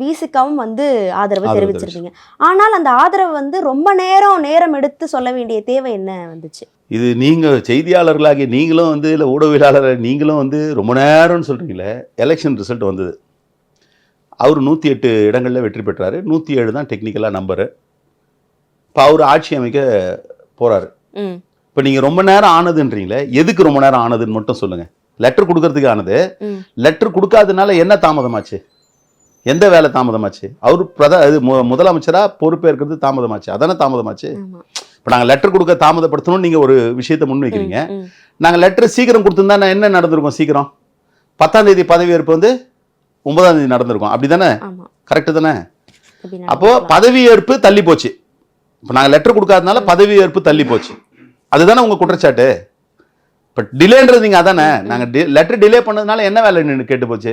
விசிகாவும் வந்து ஆதரவு தெரிவிச்சிருக்கீங்க. ஆனால் அந்த ஆதரவு வந்து ரொம்ப நேரம் எடுத்து சொல்ல வேண்டிய தேவை என்ன வந்துச்சு? இது நீங்கள் செய்தியாளர்களாகிய நீங்களும் வந்து இல்லை ஊடகவியலாளர் நீங்களும் வந்து ரொம்ப நேரம்னு சொல்கிறீங்களே. எலெக்ஷன் ரிசல்ட் வந்தது. அவர் 108 இடங்களில் வெற்றி பெற்றார். 107 தான் டெக்னிக்கலாக நம்பரு. இப்போ அவர் ஆட்சி அமைக்க போகிறாரு. இப்போ நீங்கள் ரொம்ப நேரம் ஆனதுன்றீங்களே, எதுக்கு ரொம்ப நேரம் ஆனதுன்னு மட்டும் சொல்லுங்கள். லெட்டர் கொடுக்கறதுக்கு ஆனது. லெட்டர் கொடுக்காதனால என்ன தாமதமாச்சு? எந்த வேலை தாமதமாச்சு? அவர் முதலமைச்சராக பொறுப்பேற்கிறது தாமதமாச்சு. அதானே தாமதமாச்சு. இப்போ நாங்கள் லெட்டர் கொடுக்க தாமதப்படுத்தணும்னு நீங்கள் ஒரு விஷயத்தை முன் வைக்கிறீங்க. நாங்கள் லெட்டர் சீக்கிரம் கொடுத்துருந்தா என்ன நடந்திருக்கும்? சீக்கிரம் 10ஆம் தேதி பதவியேற்பு வந்து 9ஆம் தேதி நடந்திருக்கும். அப்படி தானே? கரெக்டு தானே? அப்போது பதவியேற்பு தள்ளி போச்சு. இப்போ நாங்கள் லெட்டர் கொடுக்காதனால பதவியேற்பு தள்ளி போச்சு. அதுதானே உங்கள் குற்றச்சாட்டு. இப்போ டிலேன்றது நீங்கள் அதானே. நாங்கள் லெட்டர் டிலே பண்ணதுனால என்ன வேலை நின்று கேட்டு போச்சு?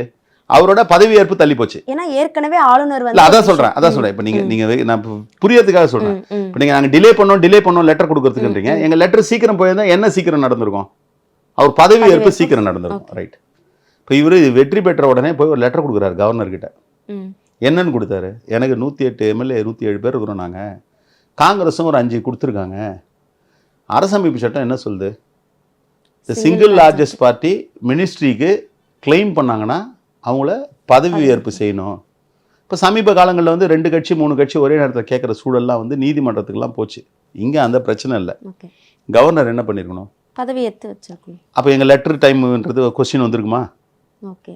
அவரோட பதவியேற்பு தள்ளி போச்சு. ஏன்னா ஏற்கனவே ஆளுநர் வந்து அதான் சொல்கிறேன். இப்போ நீங்கள் நான் புரியறதுக்காக சொல்கிறேன். இப்போ நீங்கள் நாங்கள் டிலே பண்ணோம் லெட்டர் கொடுக்கறதுக்குன்றீங்க. எங்கள் லெட்டர் சீக்கிரம் போயிருந்தா என்ன சீக்கிரம் நடந்திருக்கும்? அவர் பதவியேற்பு சீக்கிரம் நடந்திருக்கும். ரைட். இப்போ இவர் வெற்றி பெற்ற உடனே போய் ஒரு லெட்டர் கொடுக்குறாரு கவர்னர்கிட்ட. என்னன்னு கொடுத்தாரு? எனக்கு 108 எம்எல்ஏ 107 பேர் இருக்கிறோம். நாங்கள் காங்கிரஸும் ஒரு 5 கொடுத்துருக்காங்க. அரசமைப்பு சட்டம் என்ன சொல்லுது? இந்த சிங்கிள் லார்ஜஸ்ட் பார்ட்டி மினிஸ்ட்ரிக்கு கிளைம் பண்ணாங்கன்னா அவங்கள பதவியேற்பு செய்யணும். இப்போ சமீப காலங்களில் வந்து 2 கட்சி 3 கட்சி ஒரே நேரத்தில் கேட்குற சூழல்லாம் வந்து நீதிமன்றத்துக்குலாம் போச்சு. இங்கே அந்த பிரச்சனை இல்லை. கவர்னர் என்ன பண்ணியிருக்கணும்? பதவியேற்று வச்சிருக்கணும். அப்போ எங்கள் லெட்டர் டைம்ன்றது கொஸ்டின் வந்திருக்குமா? ஓகே,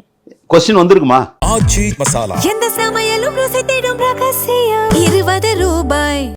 கொஸ்டின் வந்திருக்குமா? ஆச்சி மசாலா. எந்த சமையலும் ருசி தேடும் ரகசியம். 20 ரூபாய்.